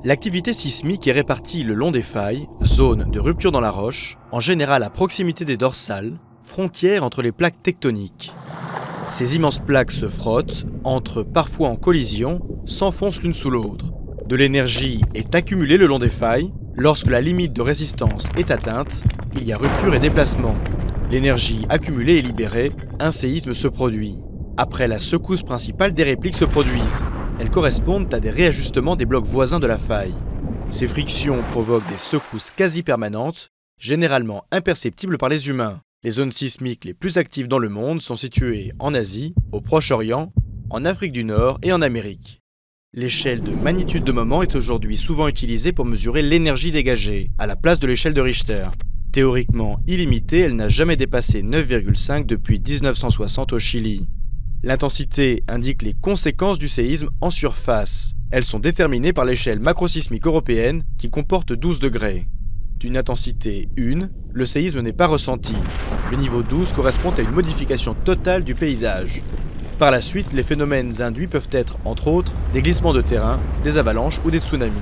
L'activité sismique est répartie le long des failles, zones de rupture dans la roche, en général à proximité des dorsales, frontières entre les plaques tectoniques. Ces immenses plaques se frottent, entrent parfois en collision, s'enfoncent l'une sous l'autre. De l'énergie est accumulée le long des failles. Lorsque la limite de résistance est atteinte, il y a rupture et déplacement. L'énergie accumulée est libérée, un séisme se produit. Après la secousse principale, des répliques se produisent. Elles correspondent à des réajustements des blocs voisins de la faille. Ces frictions provoquent des secousses quasi permanentes, généralement imperceptibles par les humains. Les zones sismiques les plus actives dans le monde sont situées en Asie, au Proche-Orient, en Afrique du Nord et en Amérique. L'échelle de magnitude de moment est aujourd'hui souvent utilisée pour mesurer l'énergie dégagée, à la place de l'échelle de Richter. Théoriquement illimitée, elle n'a jamais dépassé 9,5 depuis 1960 au Chili. L'intensité indique les conséquences du séisme en surface. Elles sont déterminées par l'échelle macrosismique européenne qui comporte 12 degrés. D'une intensité 1, le séisme n'est pas ressenti. Le niveau 12 correspond à une modification totale du paysage. Par la suite, les phénomènes induits peuvent être, entre autres, des glissements de terrain, des avalanches ou des tsunamis.